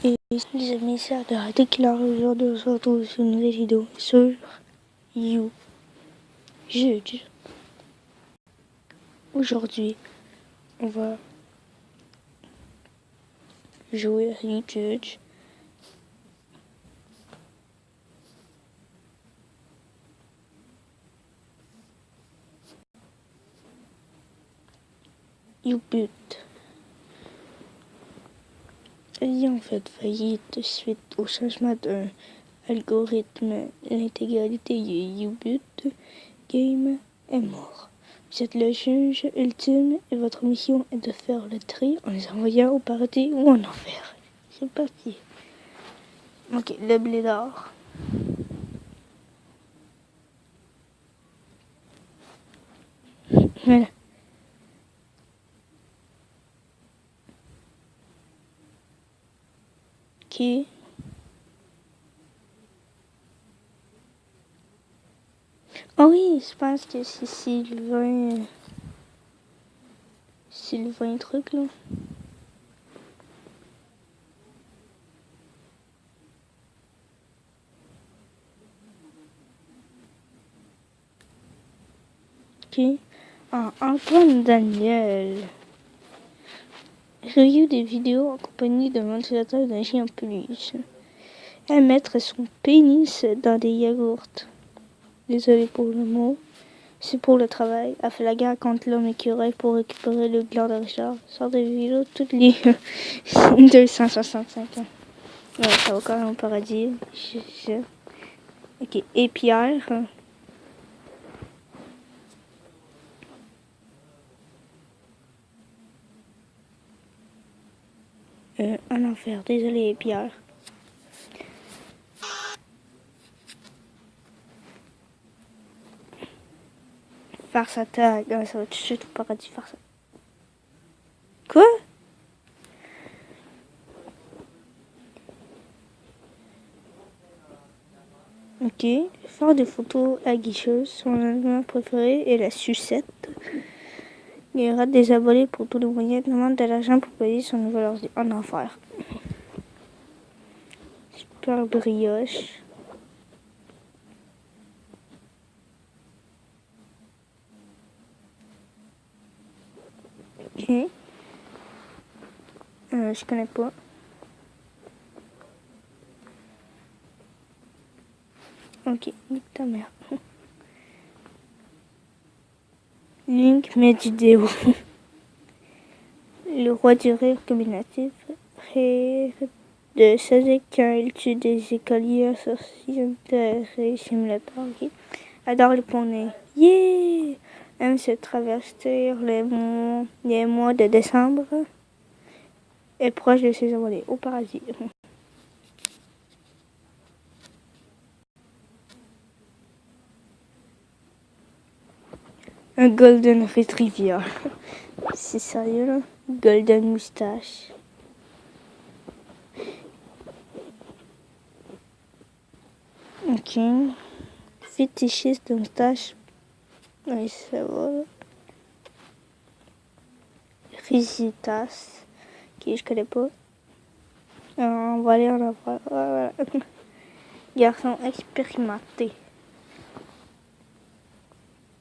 Et les amis, c'est dès qu'il arrive aujourd'hui, on se retrouve sur une nouvelle vidéo sur You Judge. Aujourd'hui, on va jouer à You Judge. You But. Ayant fait faillite suite au changement d'un algorithme, l'intégralité de You But Game est mort. Vous êtes le juge ultime et votre mission est de faire le tri en les envoyant au paradis ou en enfer. C'est parti. Ok, le blé d'or. Voilà. Ok. Oh oui, je pense que c'est Sylvain. Sylvain truc là. Ok. Ah, Antoine Daniel. Review des vidéos en compagnie d'un ventilateur d'un chien en peluche. À mettre son pénis dans des yaourts. Désolé pour le mot. C'est pour le travail. A fait la guerre contre l'homme écureuil pour récupérer le gland de Richard. Sort des vidéos toutes les 265 ans. Ouais, ça va quand même au paradis. Ok. Et Pierre. En enfer. Désolé, Pierre. Farce attaque. Ah, ça va tout de suite au paradis. Farce. Quoi? Ok. Faire des photos aguicheuses. Son aliment préféré est la sucette. Il rate des abonnés pour tous les moyens. Demande de l'argent pour payer son nouvel ordi. En enfer. Super brioche. Ok. Je connais pas. Ok, nique ta mère. Link Medideo. Le roi du rire combinatif. Rire de Sazek quand il tue des écoliers associés de simulateur. Okay. Adore les poneys. Yeah! Aime se travestir les mois de décembre. Est proche de ses abonnés. Au paradis. Un golden retriever. C'est sérieux là? Golden moustache. Ok. Fétichiste de moustache. Oui, ça va. Risitas. Qui je connais pas. On va aller en avoir. Voilà. Garçon expérimenté.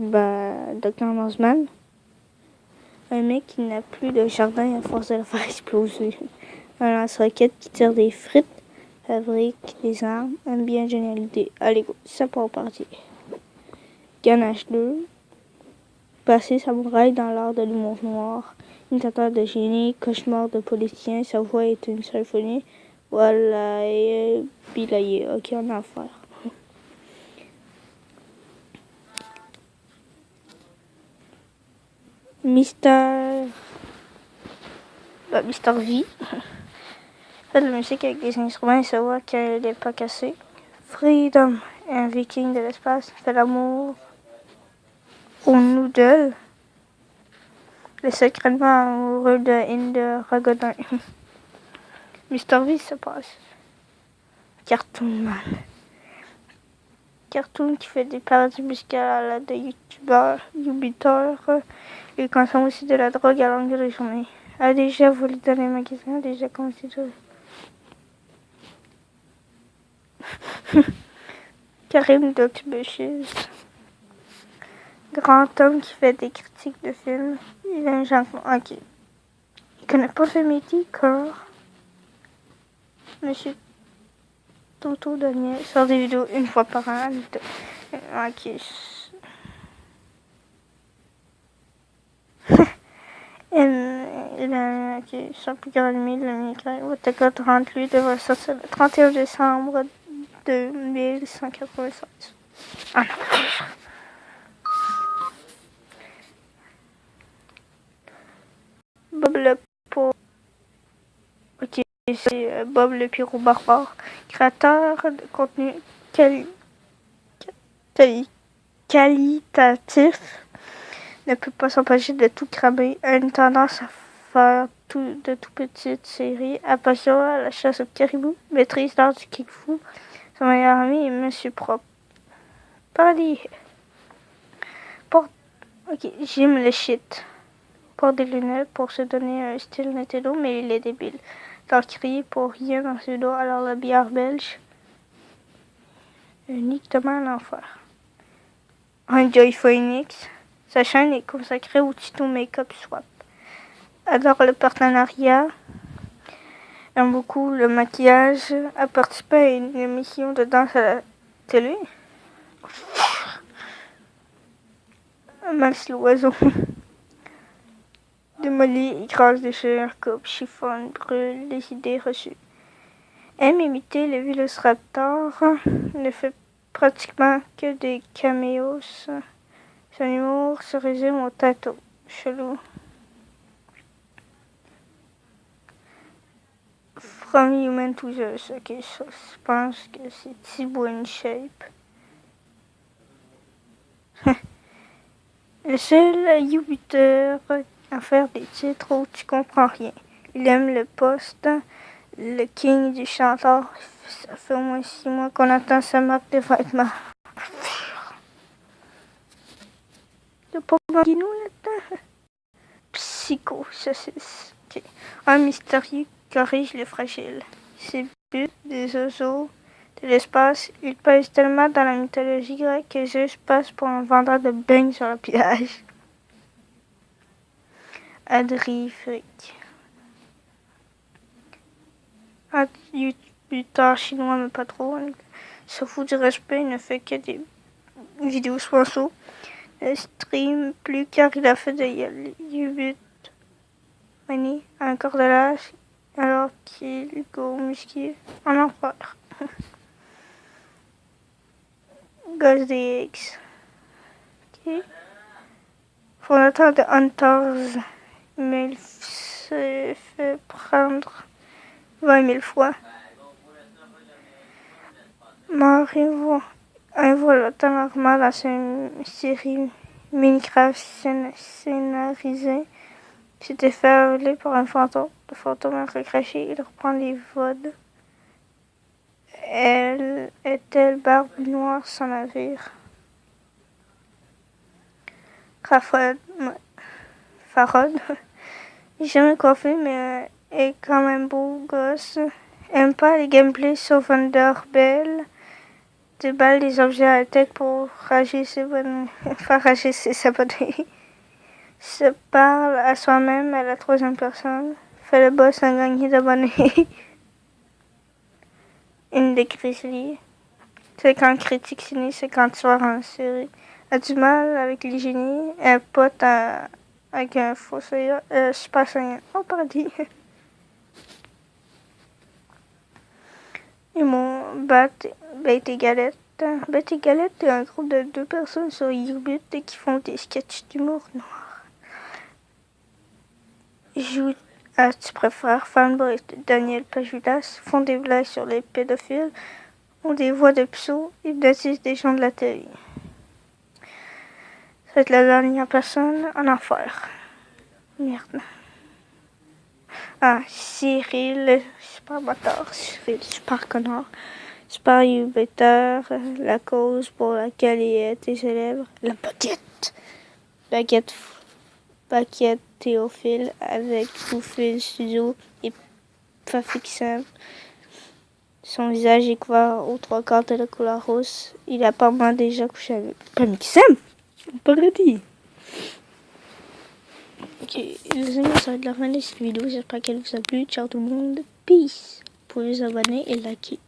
Dr. Morsman. Un mec qui n'a plus de jardin à force de le faire exploser. Un lance-roquette qui tire des frites. Fabrique des armes. Aime bien génialité. Allez, go. Ça part au parti. Ganache 2. Passé samouraï dans l'art de l'humour noir. Imitateur de génie. Cauchemar de politicien. Sa voix est une symphonie. Voilà. Bilaye. Ok, on a affaire. Mister V. Fait de la musique avec des instruments et sa voix qu'elle n'est pas cassée. Freedom, un viking de l'espace, fait l'amour au noodle. Le secrètement amoureux de Inde Ragodin. Mister V, ça passe. Cartoon Man. Cartoon qui fait des parodies musicales à la de youtubeurs. Il consomme aussi de la drogue à longueur de journée. A déjà volé dans les magasins, déjà considéré. Karim Doxbushis. Grand homme qui fait des critiques de films. Il aime Jean-Claude. Ok. Il connaît pas le métier, corps. Monsieur Toto Daniel sort des vidéos une fois par an. Ok. Il a son plus grand ennemi, le migrant. Watteka 38 devrait sortir le 31 décembre 2196. Ah non. Bob le Pot. Ok, c'est Bob le Pyro Barbare, créateur de contenu qualitatif, ne peut pas s'empêcher de tout cramer, a une tendance à faire de tout petites séries, a passion à la chasse au caribou, maîtrise l'art du kung-fu, son meilleur ami est Monsieur Propre. Party. Ok, j'aime le shit. Porte des lunettes pour se donner un style Nintendo, mais il est débile. T'en crie pour rien dans ses doigts, alors la bière belge. Uniquement l'enfer. Enjoy Phoenix. Sa chaîne est consacrée au tuto make-up swap. Adore le partenariat. Aime beaucoup le maquillage. A participé à une émission de danse à la télé. Max l'oiseau. Démolit, écrase, déchire, coupe, chiffonne, brûle les idées reçues. Aime imiter les Velociraptors. Ne fait pratiquement que des caméos. Son humour se résume au tatou. Chelou. From Human to Zeus. Ok, ça, je pense que c'est Thibaut in Shape. Le seul youtuber à faire des titres où tu comprends rien. Il aime le poste, le king du chanteur. Ça fait au moins 6 mois qu'on attend sa marque de vêtements. Y'a pas Guinou là-dedans? Psycho, ça c'est... Okay. Un mystérieux corrige les fragiles. Ses buts, des oiseaux, de l'espace, il pèse tellement dans la mythologie grecque que Zeus passe pour un vendeur de beignes sur le plage. Adri Frick. Un youtuber chinois, mais pas trop. Il se fout du respect, il ne fait que des vidéos sponsors. Ne stream plus car il a fait de YouTube Money à un cordelage alors qu'il go musqué en enfer. Gosse DX. Okay. Fondateur de Hunters, mais il se fait prendre 20 000 fois. Mort involontaire normal dans une série Minecraft scénarisée. S'était fait avaler par un fantôme. Le fantôme a recraché, il reprend les vodes. Elle est-elle barbe noire sans navire? Farod. J'ai jamais coiffé, mais est quand même beau gosse. Aime pas les gameplays sauf Underbell. Déballe des objets à la tech pour faire rager ses abonnés. Se parle à soi-même à la troisième personne. Fait le boss sans gagner d'abonnés. Une des grizzlies. C'est quand critique ciné, c'est quand tu sors en série. A du mal avec les génies. Un pote avec un faux super saiyan. Oh, paradis. Et mon Bête et Galette. Bête et Galette est un groupe de 2 personnes sur YouTube qui font des sketchs d'humour noir. Joue à Tu préfères Fanboy de Daniel Pajulas font des blagues sur les pédophiles, ont des voix de psauds, hypnotisent des gens de la télé. C'est la dernière personne en enfer. Merde. Ah, Cyril, super bâtard, Cyril, super connard, super youtuber, la cause pour laquelle il a été célèbre, la Baguette Théophile avec Bouffil Studio et Fafixem. Son visage est couvert aux trois quarts de la couleur rousse. Il a apparemment déjà couché avec. Pas mais qui s'aime? Pas dit. Ok, les amis, ça va être la fin de cette vidéo. J'espère qu'elle vous a plu. Ciao tout le monde. Peace. Vous pouvez vous abonner et liker.